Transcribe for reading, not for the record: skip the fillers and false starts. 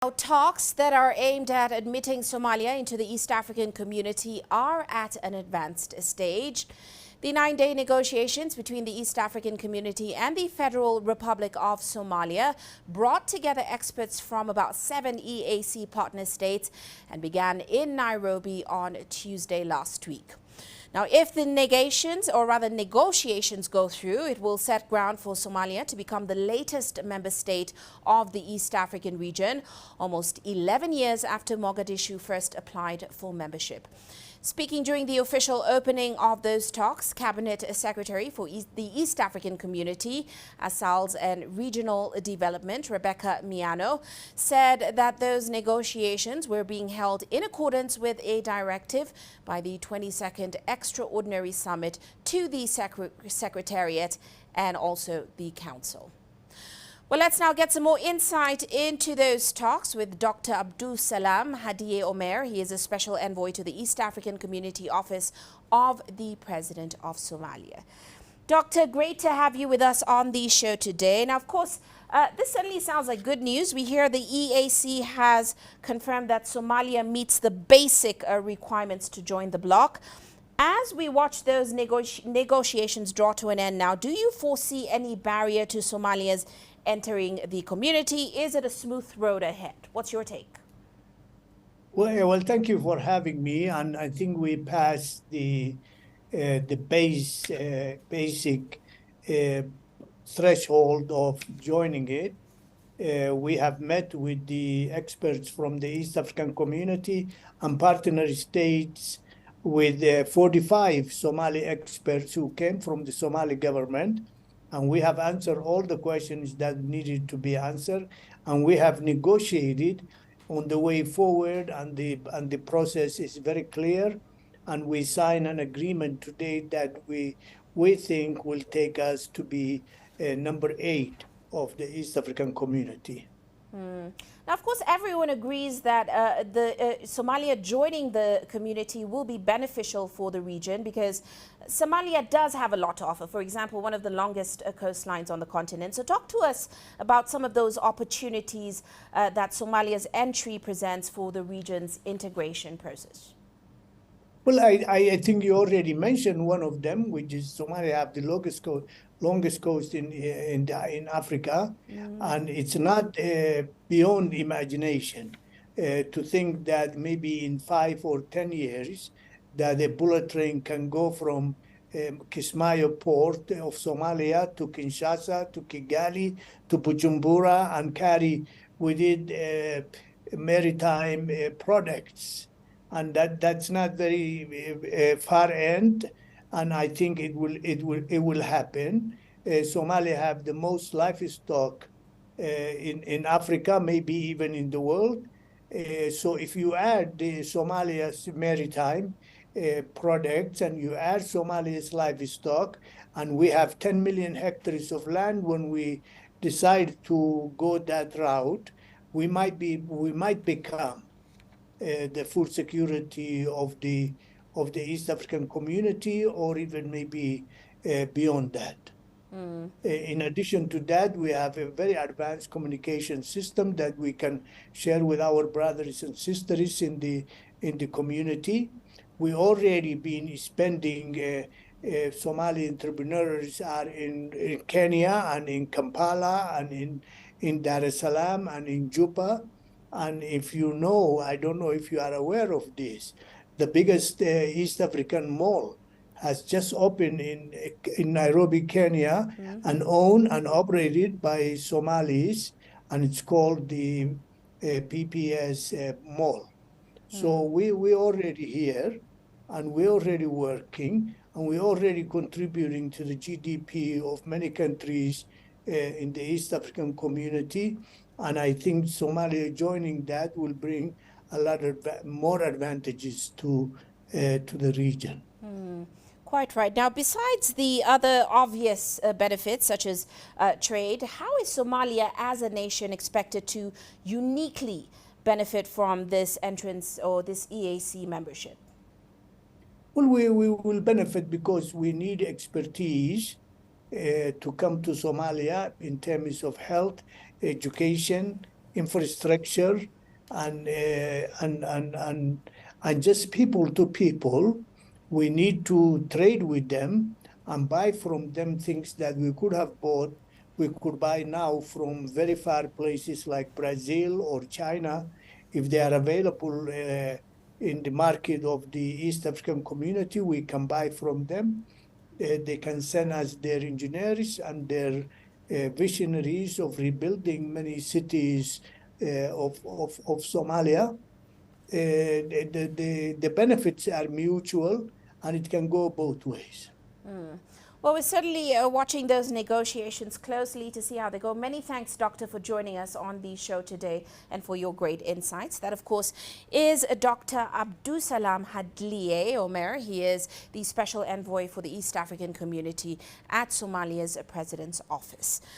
Now, talks that are aimed at admitting Somalia into the East African community are at an advanced stage. The 9-day negotiations between the East African community and the Federal Republic of Somalia brought together experts from about 7 EAC partner states and began in Nairobi on Tuesday last week. Now, if the negotiations go through, it will set ground for Somalia to become the latest member state of the East African region, almost 11 years after Mogadishu first applied for membership. Speaking during the official opening of those talks, Cabinet Secretary for the East African Community, Asals and Regional Development, Rebecca Miano, said that those negotiations were being held in accordance with a directive by the 22nd Extraordinary Summit to the Secretariat and also the Council. Well, let's now get some more insight into those talks with Dr. Abdul Salam Hadiye Omer. He is a special envoy to the East African Community Office of the President of Somalia. Doctor, great to have you with us on the show today. Now, of course, this certainly sounds like good news. We hear the EAC has confirmed that Somalia meets the basic requirements to join the bloc. As we watch those negotiations draw to an end now, do you foresee any barrier to Somalia's entering the community? Is it a smooth road ahead? What's your take? Well, thank you for having me. And I think we passed the basic threshold of joining it. We have met with the experts from the East African community and partner states with 45 Somali experts who came from the Somali government. And we have answered all the questions that needed to be answered. And we have negotiated on the way forward, and the process is very clear. And we signed an agreement today that we think will take us to be number 8 of the East African community. Now, of course, everyone agrees that Somalia joining the community will be beneficial for the region because Somalia does have a lot to offer. For example, one of the longest coastlines on the continent. So talk to us about some of those opportunities that Somalia's entry presents for the region's integration process. Well, I think you already mentioned one of them, which is Somalia have the longest coast in Africa, and it's not beyond imagination to think that maybe in 5 or 10 years that a bullet train can go from Kismayo port of Somalia to Kinshasa, to Kigali, to Bujumbura, and carry with it maritime products. And that's not very far end, and I think it will happen. Somalia have the most livestock in Africa, maybe even in the world. So if you add the Somalia's maritime products and you add Somalia's livestock, and we have 10 million hectares of land, when we decide to go that route, we might become the food security of the East African community, or even maybe beyond that. In addition to that, we have a very advanced communication system that we can share with our brothers and sisters in the community. We already been spending. Somali entrepreneurs are in Kenya and in Kampala and in Dar es Salaam and in Juba. And if you know, I don't know if you are aware of this, the biggest East African mall has just opened in Nairobi, Kenya, and owned and operated by Somalis, and it's called the PPS Mall. So we already here, and we're already working, and we're already contributing to the GDP of many countries in the East African community. And I think Somalia joining that will bring a lot of more advantages to the region. Quite right. Now, besides the other obvious benefits, such as trade, how is Somalia as a nation expected to uniquely benefit from this entrance or this EAC membership? Well, we will benefit because we need expertise to come to Somalia in terms of health, education, infrastructure and just people to people. We need to trade with them and buy from them things that we could have bought. We could buy now from very far places like Brazil or China, if they are available in the market of the East African community. We can buy from them. They can send us their engineers and their visionaries of rebuilding many cities of Somalia. The benefits are mutual, and it can go both ways. Well, we're certainly watching those negotiations closely to see how they go. Many thanks, Doctor, for joining us on the show today and for your great insights. That, of course, is Dr. Abdusalam Hadliye Omer. He is the Special Envoy for the East African Community at Somalia's President's Office.